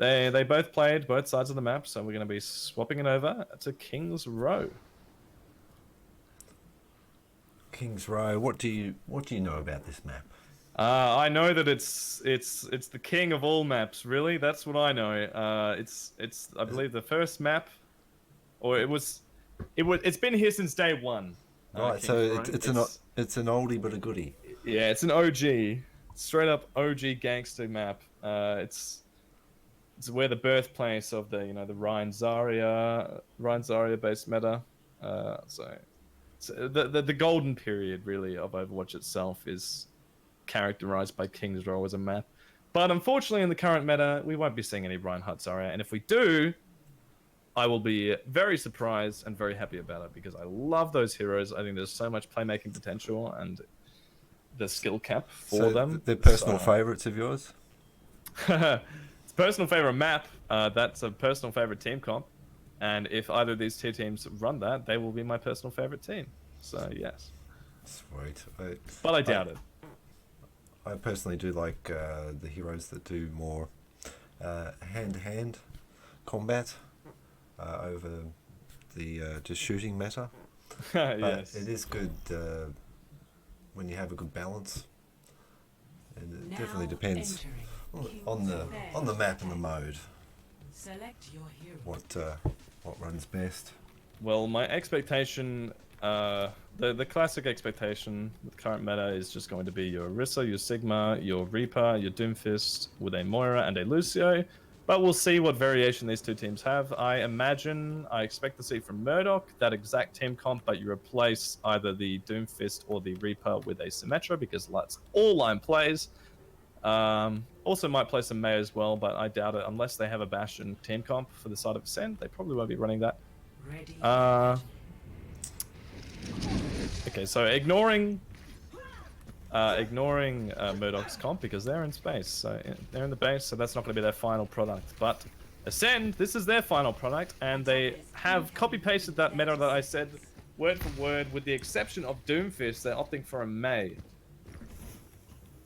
They both played both sides of the map, so we're going to be swapping it over to King's Row. King's Row. What do you know about this map? I know that it's the king of all maps. Really, that's what I know. It's I believe the first map, or it's been here since day one. Right, so it's an oldie but a goodie. Yeah, it's an OG, straight up OG gangster map. It's where the birthplace of the the Ryan Zarya based meta. So the golden period really of Overwatch itself is characterized by King's Row as a map. But unfortunately, in the current meta, we won't be seeing any Reinhardt Zarya, and if we do, I will be very surprised and very happy about it because I love those heroes. I think there's so much playmaking potential and the skill cap for them. They're personal favorites of yours? It's personal favorite map. That's a personal favorite team comp. And if either of these two teams run that, they will be my personal favorite team. So, yes. Sweet. But I doubt it. I personally do like the heroes that do more hand-to-hand combat over the just shooting meta. Yes. It is good when you have a good balance. And it definitely depends on the map and the mode. Select your hero. What runs best? Well, my expectation, the classic expectation with current meta is just going to be your Orisa, your Sigma, your Reaper, your Doomfist with a Moira and a Lucio. But we'll see what variation these two teams have. I expect to see from Murdoch that exact team comp, but you replace either the Doomfist or the Reaper with a Symmetra because that's all line plays. Also might play some May as well, but I doubt it unless they have a Bastion team comp for the side of Ascend. They probably won't be running that. Okay, so ignoring Murdoch's comp because they're in space, so they're in the base, so that's not going to be their final product. But Ascend, this is their final product, and they have copy-pasted that meta that I said word for word, with the exception of Doomfist. They're opting for a May,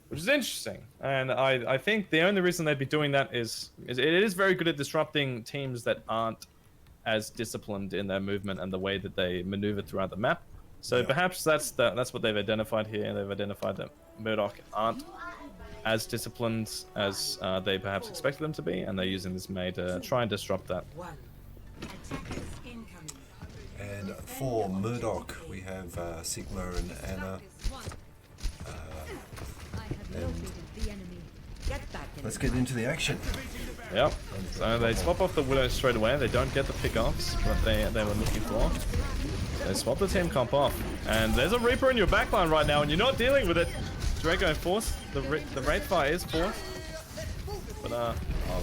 which is interesting. And I think the only reason they'd be doing that is it is very good at disrupting teams that aren't as disciplined in their movement and the way that they maneuver throughout the map. So perhaps that's what they've identified here. They've identified that Murdoch aren't as disciplined as they perhaps expected them to be, and they're using this May to try and disrupt that. And for Murdoch, we have Sigma and Anna. Let's get into the action. Yep. So they swap off the Widow straight away. They don't get the pickoffs that they were looking for. They swap the team comp off. And there's a Reaper in your backline right now, and you're not dealing with it. Draco forced. The Wraithfire is forced. But,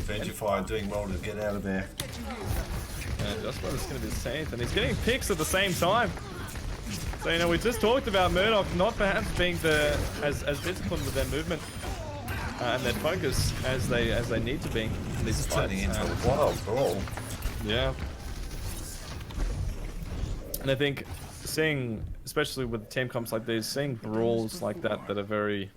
Vengefire doing well to get out of there. And just what it's going to be safe. And he's getting picks at the same time. So, we just talked about Murdoch not perhaps being as disciplined with their movement and their focus as they need to be in these fights. Turning into a wild brawl. Yeah. And I think seeing, especially with team comps like these, seeing brawls like that are very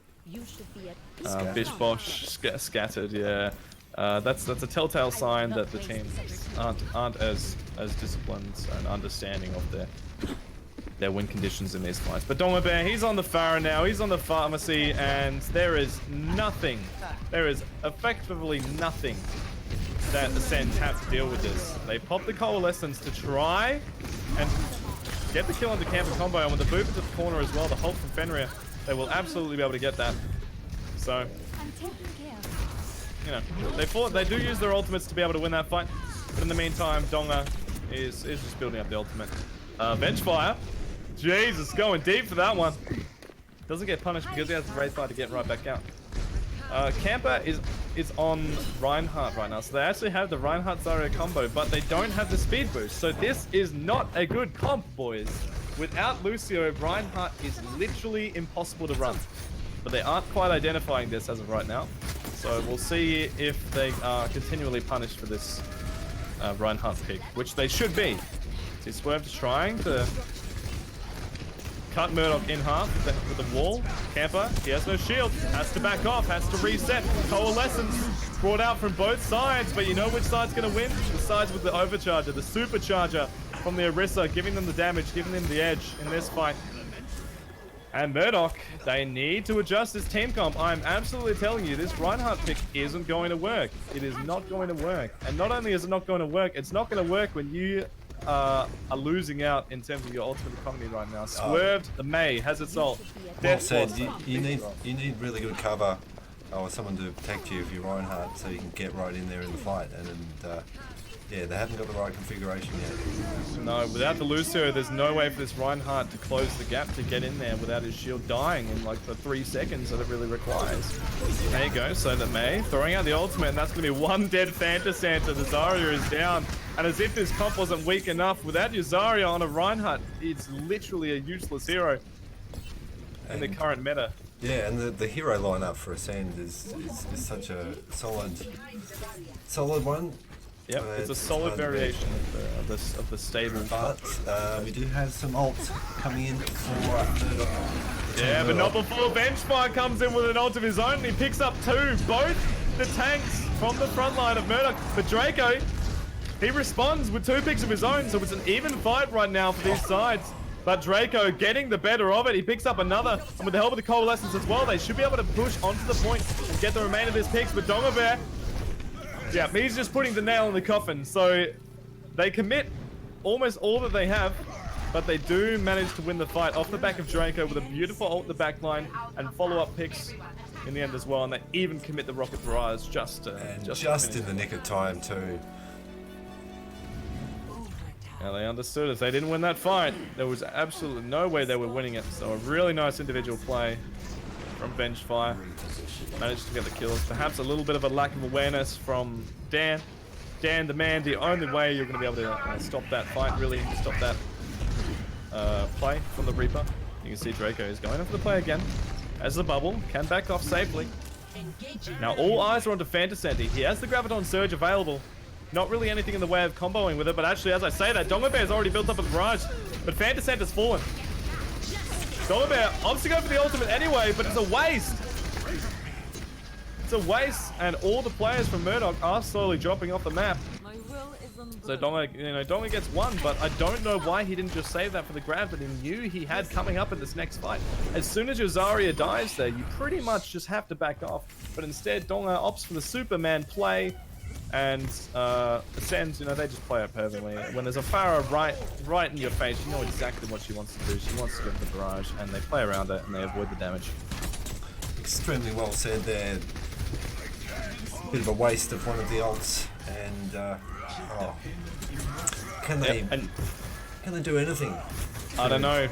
bish bosh scattered, yeah. That's a telltale sign that the teams aren't as disciplined and understanding of their win conditions in these fights. But Doma Bear, he's on the Pharah now, he's on the Pharmacy, and there is effectively nothing that Ascend have to deal with this. They pop the Coalescence to try and get the kill on the camper combo, and with the boop to the corner as well, the hold from Fenrir, they will absolutely be able to get that. So, they do use their ultimates to be able to win that fight, but in the meantime, Donga is just building up the ultimate. Vengefire, Jesus, going deep for that one. Doesn't get punished because he has the Wraithfire to get right back out. Camper is on Reinhardt right now, so they actually have the Reinhardt Zarya combo, but they don't have the speed boost. So this is not a good comp, boys. Without Lucio, Reinhardt is literally impossible to run. But they aren't quite identifying this as of right now. So we'll see if they are continually punished for this Reinhardt pick, which they should be. See, Swerve trying to cut Murdoch in half with the wall. Camper, he has no shield, has to back off, has to reset. Coalescence brought out from both sides, but you know which side's going to win? The sides with the overcharger, the supercharger from the Orisa, giving them the damage, giving them the edge in this fight. And Murdoch, they need to adjust this team comp. I'm absolutely telling you, this Reinhardt pick isn't going to work. It is not going to work. And not only is it not going to work, it's not going to work when you are losing out in terms of your ultimate economy right now. Swerved, the Mei has its ult. Well said. You need really good cover or someone to protect you if you're Reinhardt, so you can get right in there in the fight. And yeah, they haven't got the right configuration yet. No, without the Lucio, there's no way for this Reinhardt to close the gap to get in there without his shield dying in like the 3 seconds that it really requires. There you go, so the Mei throwing out the ultimate, and that's going to be one dead Fanta Santa. The Zarya is down, and as if this comp wasn't weak enough, without your Zarya on a Reinhardt, it's literally a useless hero in the current meta. Yeah, and the hero lineup for Ascend is such a solid one. Yep, it's a solid variation of the stable. But we do have some ults coming in for yeah, but not before Benchfire comes in with an ult of his own. He picks up two, both the tanks from the front line of Murdoch. But Draco, he responds with 2 picks of his own, so it's an even fight right now for these sides. But Draco getting the better of it. He picks up another, and with the help of the Coalescence as well, they should be able to push onto the point and get the remainder of his picks. But Dongabear, yeah, he's just putting the nail in the coffin. So they commit almost all that they have, but they do manage to win the fight off the back of Draco with a beautiful ult in the back line and follow-up picks in the end as well. And they even commit the Rocket Barrage just in the nick of time too. Now they understood if they didn't win that fight, there was absolutely no way they were winning it. So a really nice individual play from Benchfire. Managed to get the kills. Perhaps a little bit of a lack of awareness from Dan. Dan, the man, the only way you're going to be able to stop that fight, really stop that play from the Reaper. You can see Draco is going in for the play again. As the bubble, can back off safely. Now all eyes are onto Fantasenti. He has the Graviton Surge available. Not really anything in the way of comboing with it, but actually, as I say that, Dongabear's already built up a barrage, but Fantasenta's fallen. Dongabear opts to go for the ultimate anyway, but it's a waste. It's a waste, and all the players from Murdoch are slowly dropping off the map. So Donga gets one, but I don't know why he didn't just save that for the grab that he knew he had coming up in this next fight. As soon as your Zarya dies there, you pretty much just have to back off. But instead, Donga opts for the Superman play, and Ascend, they just play it perfectly. When there's a Pharah right in your face, you know exactly what she wants to do. She wants to get the barrage, and they play around it, and they avoid the damage. Extremely well said there. Bit of a waste of one of the ults, and can they do anything? I don't know.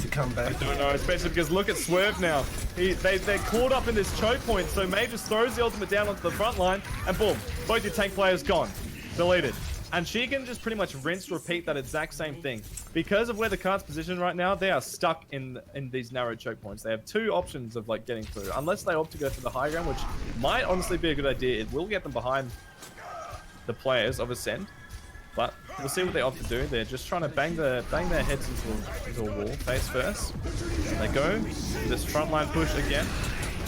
To come back. I don't know, especially because look at Swerve now. They're caught up in this choke point, so Mei just throws the ultimate down onto the front line, and boom, both your tank players gone, deleted. And she can just pretty much repeat that exact same thing. Because of where the card's positioned right now, they are stuck in these narrow choke points. They have 2 options of like getting through, unless they opt to go for the high ground, which might honestly be a good idea. It will get them behind the players of Ascend, but we'll see what they opt to do. They're just trying to bang their heads into a wall face first. And they go this frontline push again,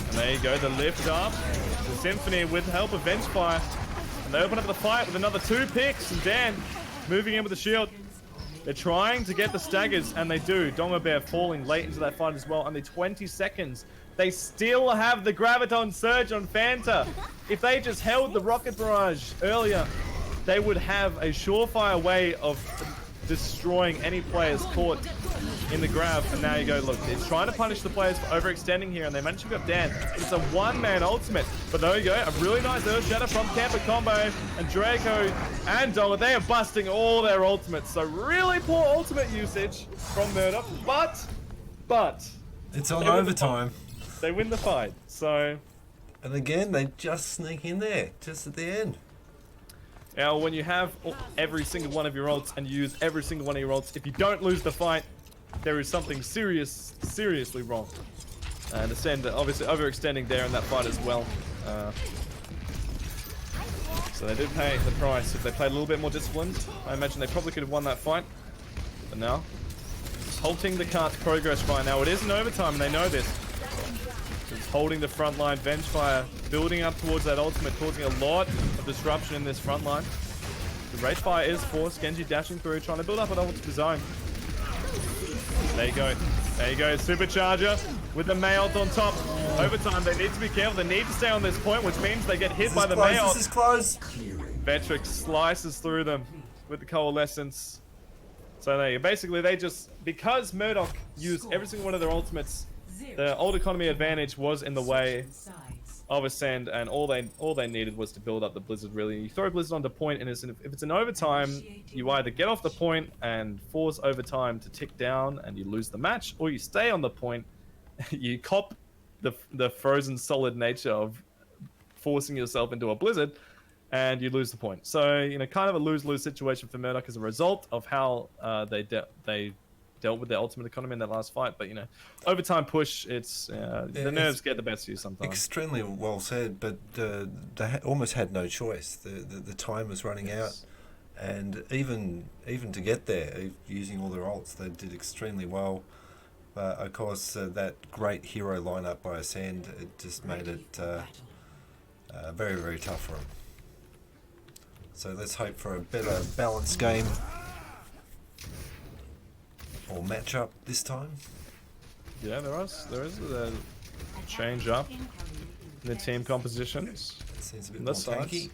and there you go, the lift up, the Symphony with help of Benchfire. And they open up the fight with another 2 picks, and Dan moving in with the shield. They're trying to get the staggers, and they do. Dongabear falling late into that fight as well. Only 20 seconds. They still have the Graviton Surge on Fanta. If they just held the Rocket Barrage earlier, they would have a surefire way of destroying any players caught in the grab. And now you go, look, it's trying to punish the players for overextending here, and they managed to pick up Dan. It's a one-man ultimate, but there you go, a really nice Earth Shatter from Camper combo, and Draco and Donga, they are busting all their ultimates. So really poor ultimate usage from Murdoch, but it's on overtime. They win the fight, so. And again, they just sneak in there, just at the end. Now, when you have every single one of your ults and you use every single one of your ults, if you don't lose the fight, there is something seriously wrong. And Ascend, obviously overextending there in that fight as well. So they did pay the price. If they played a little bit more disciplined, I imagine they probably could have won that fight. But now, halting the cart's progress right now. It is in overtime, and they know this. It's holding the front line. Vengefire building up towards that ultimate, causing a lot of disruption in this front line. The Wraithfire is forced. Genji dashing through, trying to build up an ult of his own. There you go. There you go. Supercharger with the May ult on top. Overtime, they need to be careful. They need to stay on this point, which means they get hit by the May ult. This is close. Vetrix slices through them with the Coalescence. So they basically, they just, because Murdoch used every single one of their ultimates, the old economy advantage was in the way of Ascend, and all they needed was to build up the Blizzard. Really, you throw Blizzard onto point, and if it's an overtime, you either get off the point and force overtime to tick down, and you lose the match, or you stay on the point, you cop the frozen solid nature of forcing yourself into a Blizzard, and you lose the point. So, you know, kind of a lose-lose situation for Murdoch as a result of how they dealt with their ultimate economy in that last fight. But, you know, overtime push, it's the nerves get the best of you sometimes. Extremely well said, but they almost had no choice. The time was running out, and even to get there, using all their ults, they did extremely well. Of course, that great hero lineup by Ascend, it just made it very, very tough for them. So let's hope for a better balanced game or matchup this time. Yeah, there is a change up in the team compositions. It seems a bit On more this side. tanky.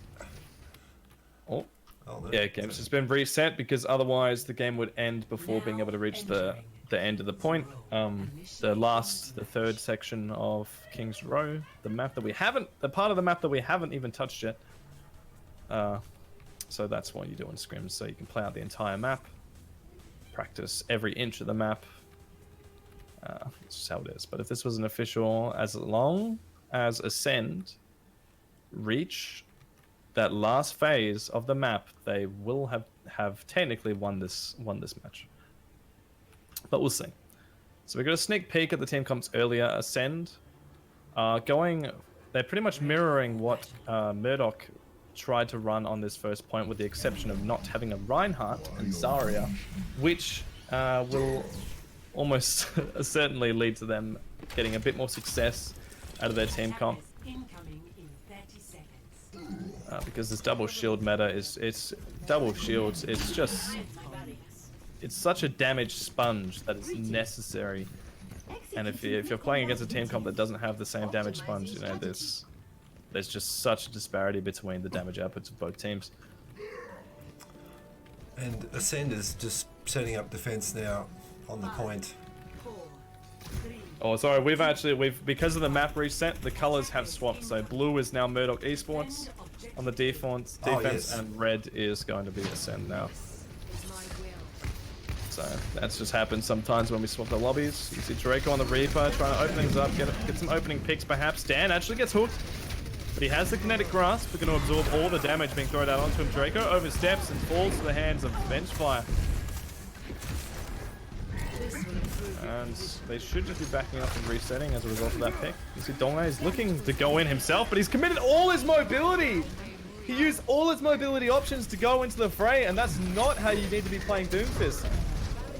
Oh, Oh, yeah, game's just been reset because otherwise the game would end before being able to reach the end of the point. The third section of King's Row, the map that we haven't, the part of the map that we haven't even touched yet. So that's what you do in scrims, so you can play out the entire map, practice every inch of the map. That's just how it is. But if this was an official, as long as Ascend reach that last phase of the map, they will have technically won this match. But we'll see. So we got a sneak peek at the team comps earlier. Ascend they're pretty much mirroring what Murdoch tried to run on this first point, with the exception of not having a Reinhardt and Zarya, which will almost certainly lead to them getting a bit more success out of their team comp. Because this double shield meta it's double shields, it's such a damage sponge that it's necessary. And if you're playing against a team comp that doesn't have the same damage sponge, you know, there's just such a disparity between the damage outputs of both teams. And Ascend is just setting up defense now on the point. Oh, sorry, we've because of the map reset, the colors have swapped. So blue is now Murdoch Esports on the defense, yes. and red is going to be Ascend now. So that's just happened sometimes when we swap the lobbies. You see Draco on the Reaper trying to open things up, get some opening picks perhaps. Dan actually gets hooked, but he has the kinetic grasp. We're going to absorb all the damage being thrown out onto him. Draco oversteps and falls to the hands of Vengefire. And they should just be backing up and resetting as a result of that pick. You see Dongai is looking to go in himself, but he's committed all his mobility! He used all his mobility options to go into the fray, and that's not how you need to be playing Doomfist.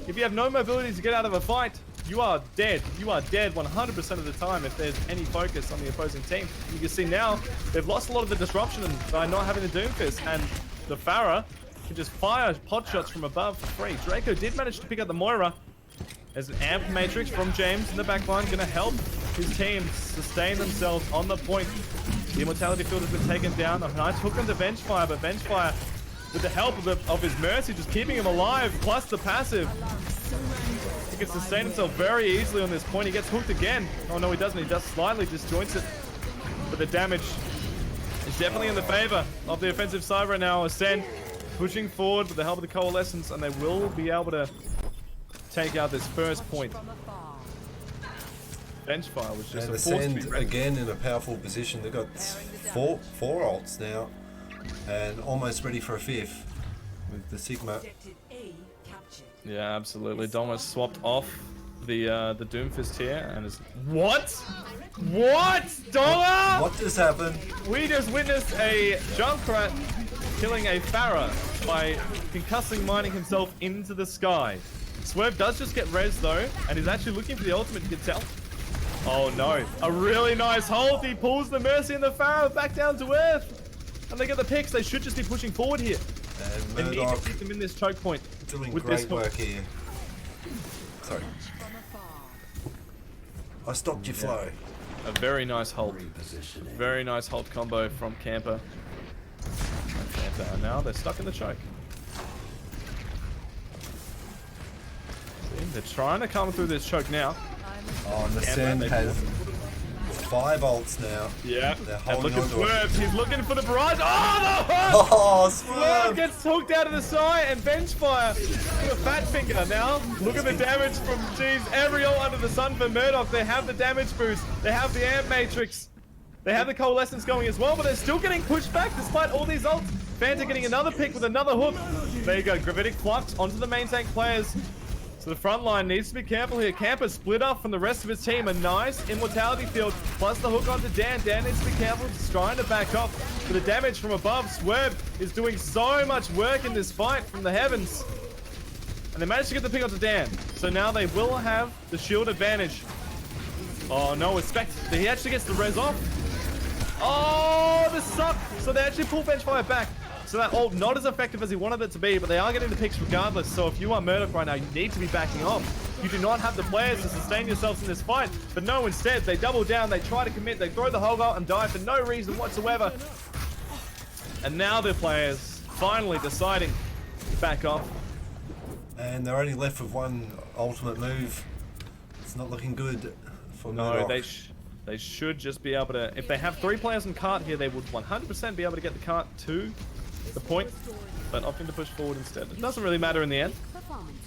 If you have no mobility to get out of a fight, you are dead. You are dead 100% of the time if there's any focus on the opposing team. You can see now, they've lost a lot of the disruption by not having the Doomfist, and the Pharah can just fire pot shots from above for free. Draco did manage to pick up the Moira. There's an amp matrix from James in the back line, going to help his team sustain themselves on the point. The immortality field has been taken down. A nice hook into Vengefire, but Vengefire, with the help of his Mercy, just keeping him alive, plus the passive. He can sustain himself very easily on this point. He gets hooked again. Oh no, he doesn't. He does slightly disjoints it. But the damage is definitely in the favor of the offensive side right now. Ascend pushing forward with the help of the Coalescence, and they will be able to take out this first point. Vengefire was just and a force to be Ascend ready. again in a powerful position. They've got four ults now, and almost ready for a fifth with the Sigma. Yeah, absolutely. Dom has swapped off the Doomfist here, and is what? Doma? What just happened? We just witnessed a Junkrat killing a Pharah by concussing mining himself into the sky. Swerve does just get res though, and he's actually looking for the ultimate, you can tell. Oh no, a really nice hold. He pulls the Mercy and the Pharaoh back down to earth. And they get the picks. They should just be pushing forward here. And They need Murdoch to keep them in this choke point. doing with great this hook. work here. Sorry. I stopped your flow. A very nice hold. Very nice hold combo from Camper. And Camper, and now they're stuck in the choke. See, they're trying to come through this choke now. Oh, and the Camper, Send they- has 5 ults now. Yeah. They're And holding look at on to it. Swerve. He's looking for the barrage. Oh, the hook! Oh, Swerve Swerve! gets hooked out of the side and bench fire with a fat finger. Now, look at the damage from, geez, every ult under the sun for Murdoch. They have the damage boost. They have the amp matrix. They have the coalescence going as well, but they're still getting pushed back despite all these ults. Fanta getting another pick with another hook. There you go, Gravitic Flux onto the main tank players. So the front line needs to be careful here. Camper split up from the rest of his team. A nice immortality field, plus the hook onto Dan. Dan needs to be careful. He's trying to back off. For the damage from above, Swerve is doing so much work in this fight from the heavens. And they managed to get the pick onto Dan. So now they will have the shield advantage. Oh no, respect. He actually gets the res off. Oh, this sucked. So they actually pull bench fire back. So that ult not as effective as he wanted it to be, but they are getting the picks regardless. So if you are Murdoch right now, you need to be backing off. You do not have the players to sustain yourselves in this fight. But no, instead, they double down, they try to commit, they throw the whole ult and die for no reason whatsoever. And now the players finally deciding to back off. And they're only left with one ultimate move. It's not looking good for No, Murdoch. they should just be able to, if they have 3 players in cart here, they would 100% be able to get the cart to the point, but opting to push forward instead. It doesn't really matter in the end.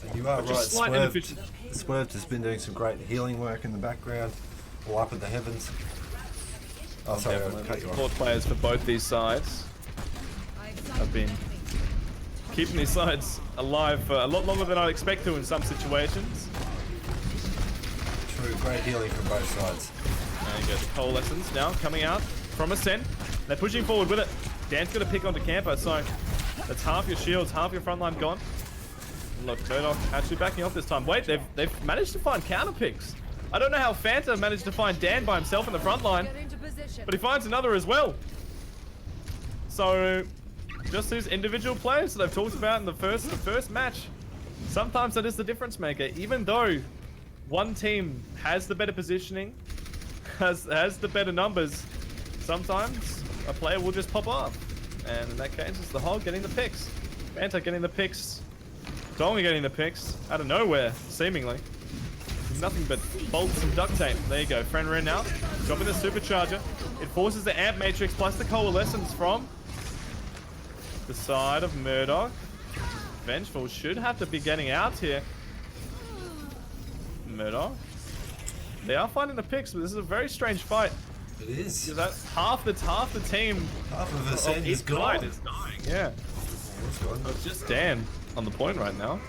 And you are But right, just slight Swerve. inefficiency. Swerve has been doing some great healing work in the background, or up in the heavens. Oh, sorry, I cut you off. Support players for both these sides have been keeping these sides alive for a lot longer than I'd expect to in some situations. True, great healing from both sides. There you go, the coalescence now coming out from Ascend. They're pushing forward with it. Dan's gonna pick onto Camper, so that's half your shields, half your front line gone. Look, Murdoch actually backing off this time. Wait, they've managed to find counter picks. I don't know how Fanta managed to find Dan by himself in the front line, but he finds another as well. So, just these individual players that I've talked about in the first match. Sometimes that is the difference maker. Even though one team has the better positioning, has the better numbers, sometimes a player will just pop off. And in that case, it's the Hog getting the picks. Fanta getting the picks. Donga getting the picks out of nowhere, seemingly. Nothing but bolts and duct tape. There you go. Fenrir now dropping the supercharger. It forces the amp matrix plus the coalescence from the side of Murdoch. Vengeful should have to be getting out here. Murdoch. They are finding the picks, but this is a very strange fight. It is. Because that's half the team Half of Ascend is each side gone. is dying. Yeah. It's gone. So it's just Dan on the point right now.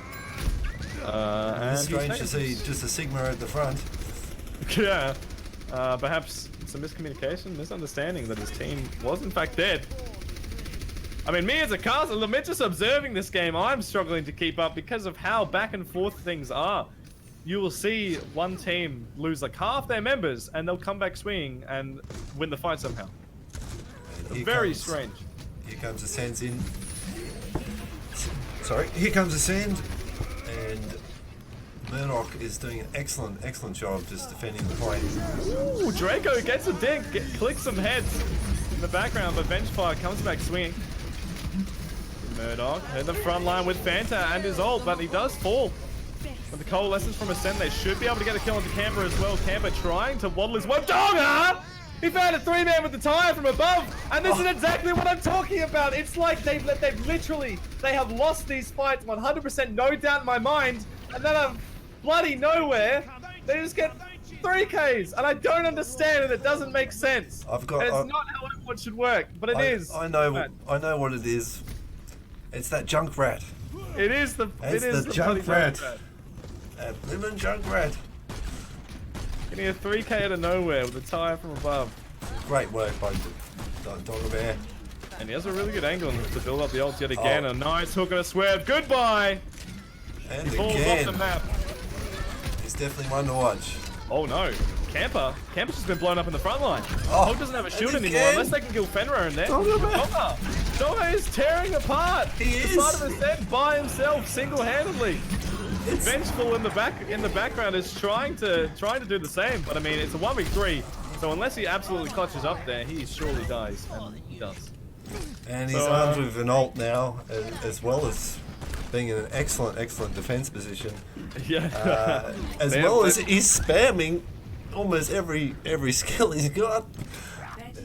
And It's he's strange to taking- see just a Sigma at the front. Yeah. Perhaps some miscommunication, misunderstanding that his team was in fact dead. I mean, me as a caster, just observing this game, I'm struggling to keep up because of how back and forth things are. You will see one team lose like half their members and they'll come back swinging and win the fight somehow. And here Very comes- strange. Here comes Ascend's in. Sorry, here comes Ascend. And Murdoch is doing an excellent job just defending the point. Ooh, Draco gets a dink, clicks some heads in the background, but Vengefire comes back swinging. Murdoch in the front line with Fanta and his ult, but he does fall. With the coalescence from Ascend, they should be able to get a kill onto Camper as well. Camper trying to waddle his way. Donga! He found a 3-man with the tire from above, and this is exactly what I'm talking about. It's like they have lost these fights 100%, no doubt in my mind, and then out of bloody nowhere, they just get 3Ks, and I don't understand it. It doesn't make sense. I've got. And it's not how everyone should work, but it is. I know what it is. It's that junk rat. It is the. It's it is the bloody junk rat. That blimmin' junk rat. Getting a 3K out of nowhere with a tire from above. Great work by Dogger Bear. And he has a really good angle to build up the ult yet again. Oh. A nice hook and a swerve. Goodbye! And Falls off again, the map. he's definitely one to watch. Oh no, Camper's just been blown up in the front line. Oh, Hog doesn't have a shield and anymore again. unless they can kill Fenrir in there. Donga. Donga is tearing apart. He The is. side of Ascend by himself, single-handedly. It's- Vengeful in the background is trying to do the same, but I mean it's a 1v3, so unless he absolutely clutches up there, he surely dies, and he does. And he's So, armed with an ult now, as well as being in an excellent defense position. Yeah. As Damn, well as that- he's spamming almost every skill he's got.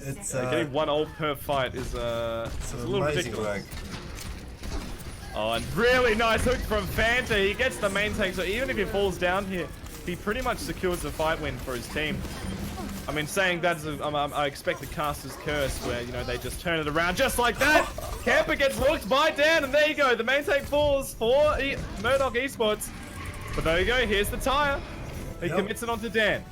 It's getting one ult per fight is it's a little amazing ridiculous. work. Oh, and really nice hook from Fanta. He gets the main tank, so even if he falls down here, he pretty much secures the fight win for his team. I mean, saying that is, I expect the caster's curse, where, you know, they just turn it around just like that. Camper gets looked by Dan, and there you go. The main tank falls for Murdoch Esports. But there you go. Here's the tire. He Yep. commits it onto Dan.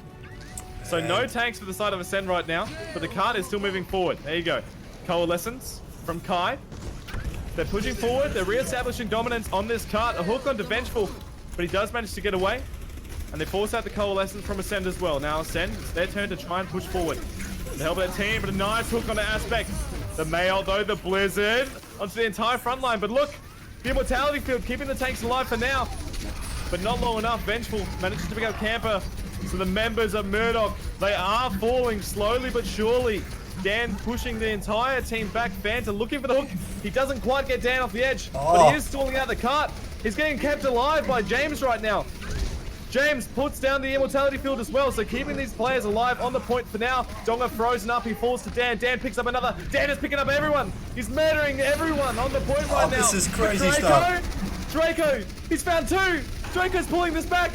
So no tanks for the side of Ascend right now, but the cart is still moving forward. There you go. Coalescence from Kai. They're pushing forward. They're re-establishing dominance on this cart. A hook onto Vengeful, but he does manage to get away. And they force out the Coalescence from Ascend as well. Now Ascend, it's their turn to try and push forward. To help their team, but a nice hook on the Aspect. The Mail though, the Blizzard, onto the entire front line. But look, the Immortality Field keeping the tanks alive for now. But not long enough. Vengeful manages to pick up Camper. So the members of Murdoch, they are falling slowly but surely. Dan pushing the entire team back. Fanta looking for the hook. He doesn't quite get Dan off the edge, but he is stalling out the cart. He's getting kept alive by James right now. James puts down the Immortality Field as well, so keeping these players alive on the point for now. Donga frozen up, he falls to Dan. Dan picks up another. Dan is picking up everyone. He's murdering everyone on the point right now. This is But crazy stuff. Draco, he's found two. Draco's pulling this back.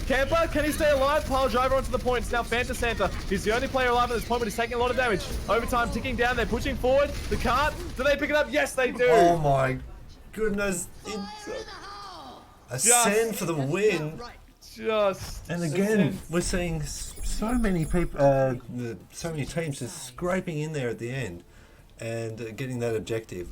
Camper, can he stay alive? Pile driver onto the point. It's now Fanta Santa. He's the only player alive at this point, but he's taking a lot of damage. Overtime ticking down. They're pushing forward. The cart, do they pick it up? Yes, they do. Oh my goodness! Ascend for the win. Just. And again, we're seeing so many people, so many teams just scraping in there at the end, and getting that objective.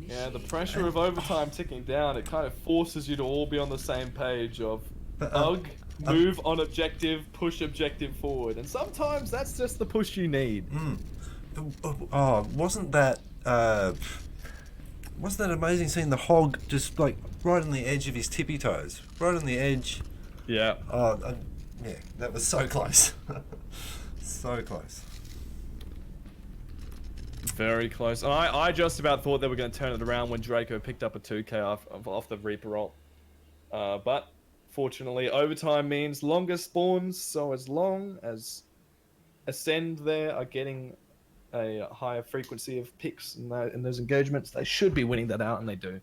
Yeah, the pressure of overtime ticking down, it kind of forces you to all be on the same page of bug, move on objective, push objective forward. And sometimes that's just the push you need. Oh, wasn't that amazing seeing the Hog just like right on the edge of his tippy toes? Right on the edge. Yeah. Yeah, that was so close. So close. Very close. And I just about thought they were going to turn it around when Draco picked up a 2k off the Reaper ult. But fortunately, overtime means longer spawns, so as long as Ascend there are getting a higher frequency of picks in those engagements, they should be winning that out, and they do.